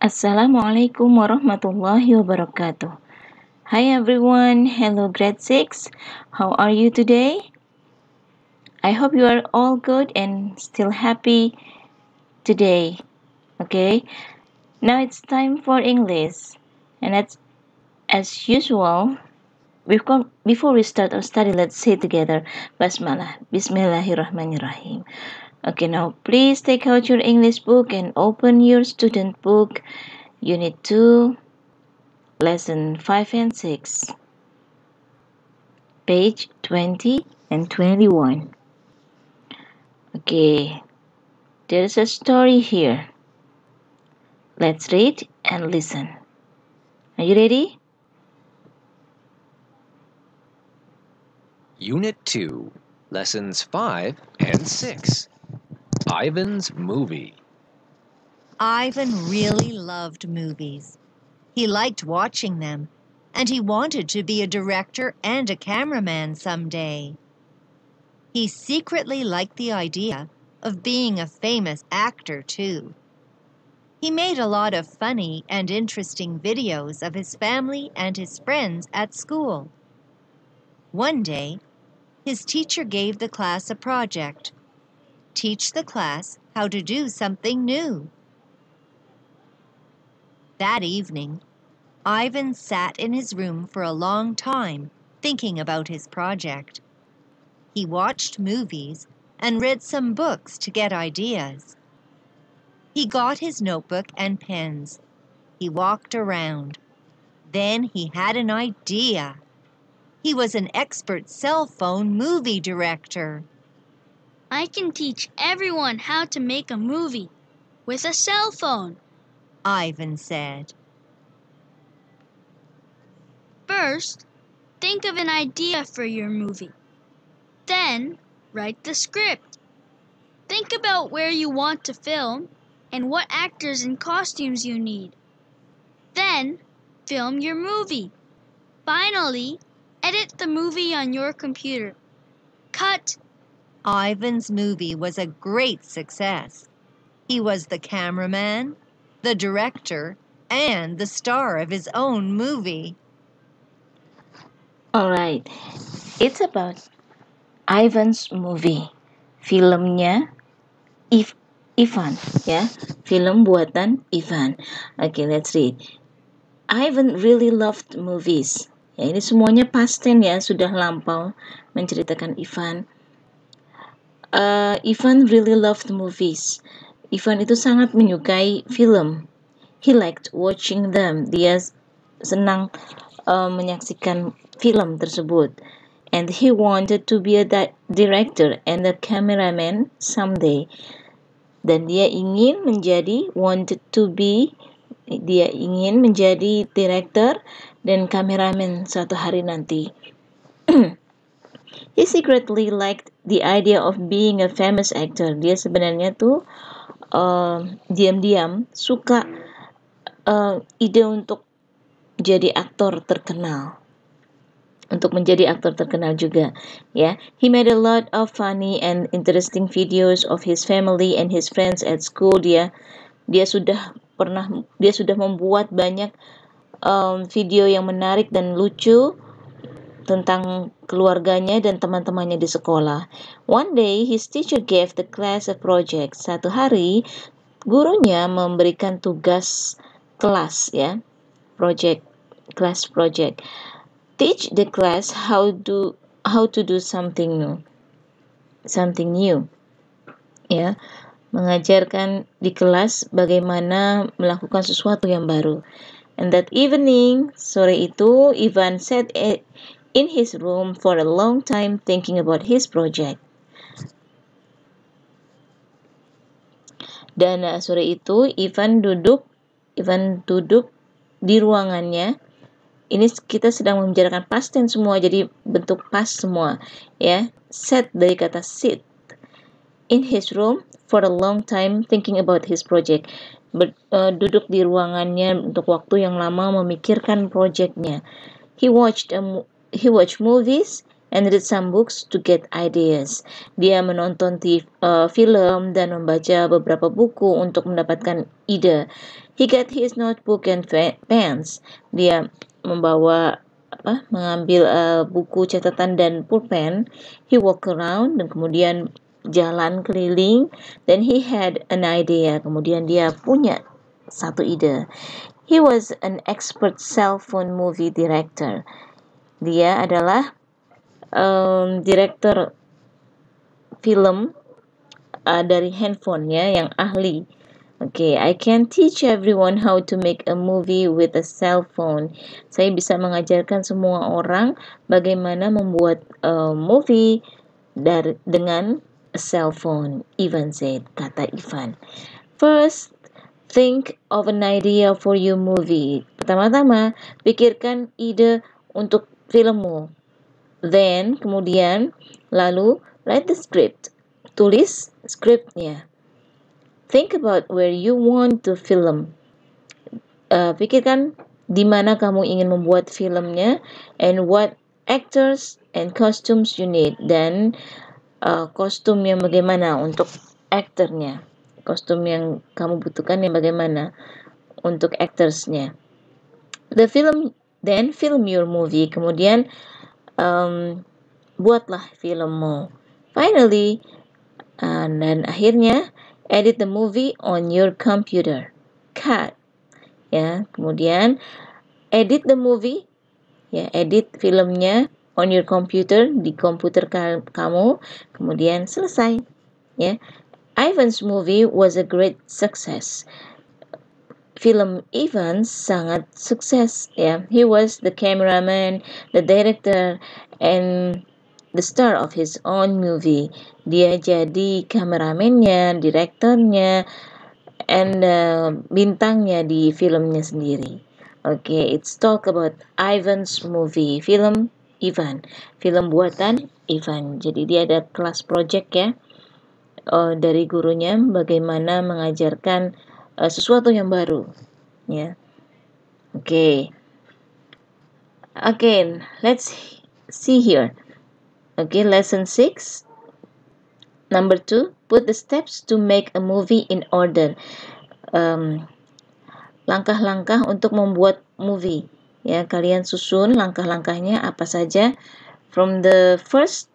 Assalamualaikum warahmatullahi wabarakatuh. Hi everyone, hello grade 6. How are you today? I hope you are all good and still happy today. Okay, now it's time for English. And as usual, before we start our study, let's say together Basmalah. Bismillahirrahmanirrahim. Okay, now please take out your English book and open your student book, Unit 2, Lesson 5 and 6. Page 20 and 21. Okay, there's a story here. Let's read and listen. Are you ready? Unit 2, Lessons 5 and 6. Ivan's Movie. Ivan really loved movies. He liked watching them, and he wanted to be a director and a cameraman someday. He secretly liked the idea of being a famous actor, too. He made a lot of funny and interesting videos of his family and his friends at school. One day, his teacher gave the class a project. Teach the class how to do something new. That evening, Ivan sat in his room for a long time, thinking about his project. He watched movies and read some books to get ideas. He got his notebook and pens. He walked around. Then he had an idea. He was an expert cell phone movie director. I can teach everyone how to make a movie with a cell phone. Ivan said. First, think of an idea for your movie. Then, write the script. Think about where you want to film and what actors and costumes you need. Then, film your movie. Finally, edit the movie on your computer. Cut. Ivan's movie was a great success. He was the cameraman, the director, and the star of his own movie. Alright, it's about Ivan's movie. Filmnya Ivan, ya. Film buatan Ivan. Okay, let's read. Ivan really loved movies. Ya, ini semuanya past tense ya, sudah lampau menceritakan Ivan. Ivan really loved movies. Ivan itu sangat menyukai film. He liked watching them. Dia senang menyaksikan film tersebut. And he wanted to be a director and a cameraman someday. Dan dia ingin menjadi director dan kameramen suatu hari nanti. He secretly liked the idea of being a famous actor. Dia sebenarnya tuh diam-diam suka ide untuk jadi aktor terkenal. Untuk menjadi aktor terkenal juga, ya. He made a lot of funny and interesting videos of his family and his friends at school. Dia sudah membuat banyak video yang menarik dan lucu tentang keluarganya dan teman-temannya di sekolah. One day, his teacher gave the class a project. Satu hari, gurunya memberikan tugas kelas, ya, class project. Teach the class how to do something new. Ya, mengajarkan di kelas bagaimana melakukan sesuatu yang baru. And that evening, sore itu, Ivan sat in his room for a long time thinking about his project. Dan sore itu, Ivan duduk di ruangannya. Ini kita sedang membicarakan past tense semua, jadi bentuk past semua, ya. Sat dari kata sit. In his room for a long time thinking about his project. Duduk di ruangannya untuk waktu yang lama memikirkan projectnya. He watched movies and read some books to get ideas. Dia menonton film dan membaca beberapa buku untuk mendapatkan ide. He got his notebook and pens. Dia mengambil buku catatan dan pulpen. He walk around dan kemudian jalan keliling. Then he had an idea. Kemudian dia punya satu ide. He was an expert cell phone movie director. Dia adalah direktur film dari handphonenya yang ahli. Okay, I can teach everyone how to make a movie with a cell phone. Saya bisa mengajarkan semua orang bagaimana membuat movie dengan a cell phone. Ivan said, kata Ivan. First, think of an idea for your movie. Pertama-tama, pikirkan ide untuk filmmu. Then, kemudian, lalu, write the script. Tulis skripnya. Think about where you want to film. Pikirkan di mana kamu ingin membuat filmnya, and what actors and costumes you need. Dan kostum yang bagaimana untuk aktornya. Kostum yang kamu butuhkan yang bagaimana untuk actorsnya. Then film your movie. Kemudian buatlah filmmu. Finally, dan akhirnya edit the movie on your computer. Cut. Ya, kemudian edit the movie. Ya, edit filmnya on your computer, di komputer kamu. Kemudian selesai. Ya. Ivan's movie was a great success. Film Ivan sangat sukses. Ya. He was the cameraman, the director, and the star of his own movie. Dia jadi kameramennya, direkturnya, and bintangnya di filmnya sendiri. Okay, it's talk about Ivan's movie, film Ivan, film buatan Ivan. Jadi dia ada kelas project ya, dari gurunya bagaimana mengajarkan sesuatu yang baru. Ya, okay. Again, let's see here. Okay, lesson 6. Number 2, put the steps to make a movie in order. Langkah-langkah untuk membuat movie. Ya, kalian susun langkah-langkahnya apa saja. From the first,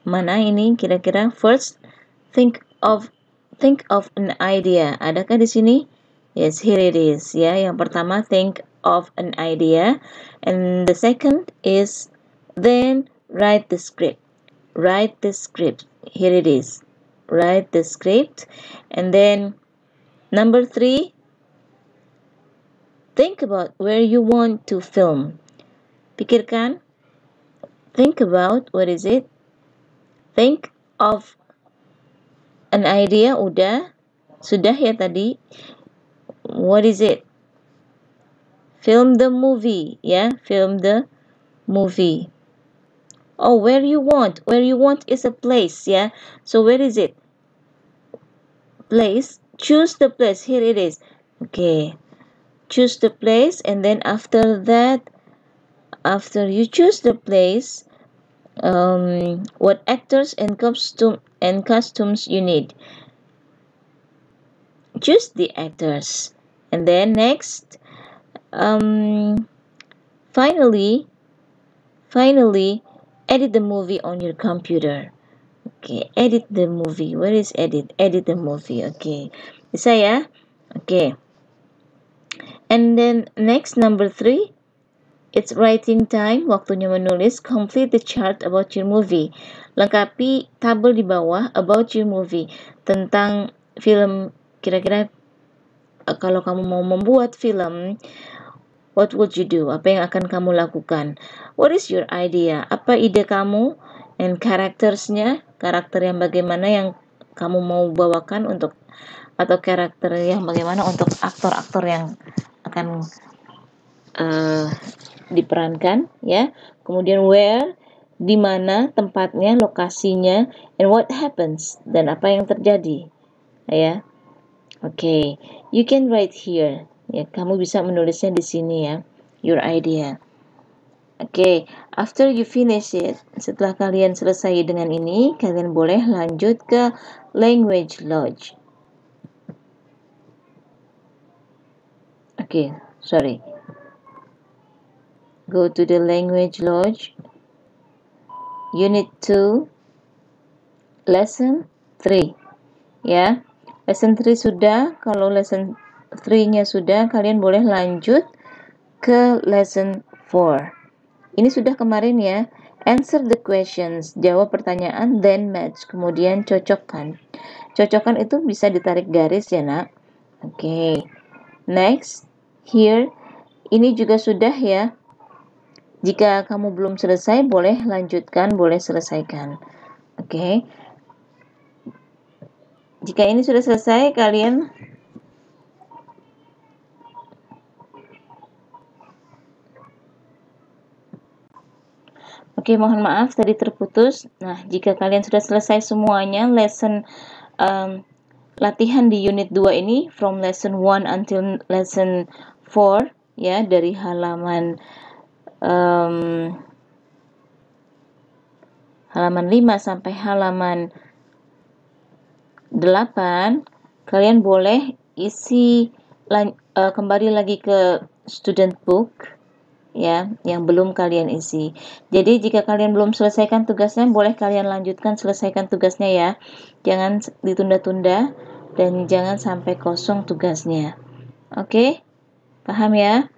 mana ini kira-kira? First, think of an idea. Adakah di sini? Yes, here it is. Ya, yang pertama think of an idea, and the second is then write the script. Write the script. Here it is. Write the script, and then number 3, think about where you want to film. Pikirkan. Think about, what is it? Think of an idea, sudah ya tadi. What is it? Film the movie, ya, film the movie. Oh, where you want is a place, ya. So where is it? Place. Choose the place. Here it is. Okay. Choose the place, and then after that, after you choose the place, what actors and costumes you need. Choose the actors, and then next, finally, edit the movie on your computer. Okay, edit the movie. Where is edit? Edit the movie. Okay, bisa ya? Okay. And then next, number 3, it's writing time. Waktunya menulis. Complete the chart about your movie. Lengkapi tabel di bawah about your movie. Tentang film, kira-kira kalau kamu mau membuat film, what would you do? Apa yang akan kamu lakukan? What is your idea? Apa ide kamu? And karakternya, karakter yang bagaimana yang kamu mau bawakan untuk, atau karakter yang bagaimana untuk aktor-aktor yang akan diperankan, ya. Kemudian where, di mana tempatnya, lokasinya, and what happens, dan apa yang terjadi, ya. Okay, you can write here. Ya, kamu bisa menulisnya di sini ya. Your idea. Okay, after you finish it, setelah kalian selesai dengan ini, kalian boleh lanjut ke Language Lodge. Okay, sorry. Go to the Language Lodge, Unit 2, Lesson 3. Ya, Lesson 3 sudah. Kalau Lesson 3-nya sudah, kalian boleh lanjut ke Lesson 4. Ini sudah kemarin ya. Answer the questions, jawab pertanyaan, then match, kemudian cocokkan. Cocokkan itu bisa ditarik garis ya nak. Oke. Next, here, ini juga sudah ya. Jika kamu belum selesai, boleh lanjutkan, boleh selesaikan. Oke. Jika ini sudah selesai, kalian Oke, mohon maaf tadi terputus. Nah, jika kalian sudah selesai semuanya lesson latihan di unit 2 ini from lesson 1 until lesson 4 ya, dari halaman 5 sampai halaman 8, kalian boleh isi kembali lagi ke student book ya, yang belum kalian isi. Jadi jika kalian belum selesaikan tugasnya, boleh kalian lanjutkan selesaikan tugasnya ya. Jangan ditunda-tunda dan jangan sampai kosong tugasnya. Oke? Paham ya?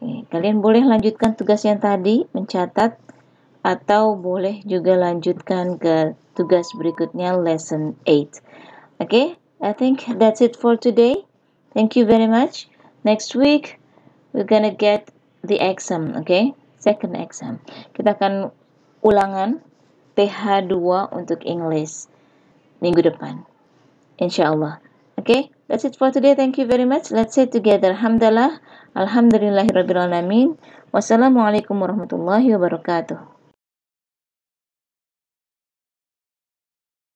Oke, kalian boleh lanjutkan tugas yang tadi, mencatat, atau boleh juga lanjutkan ke tugas berikutnya lesson 8. Okay? I think that's it for today. Thank you very much. Next week we're gonna get the exam, okay? Second exam. Kita akan ulangan PH2 untuk English minggu depan. Insyaallah. Okay? That's it for today. Thank you very much. Let's say together. Alhamdulillahirabbil alamin. Wassalamualaikum warahmatullahi wabarakatuh.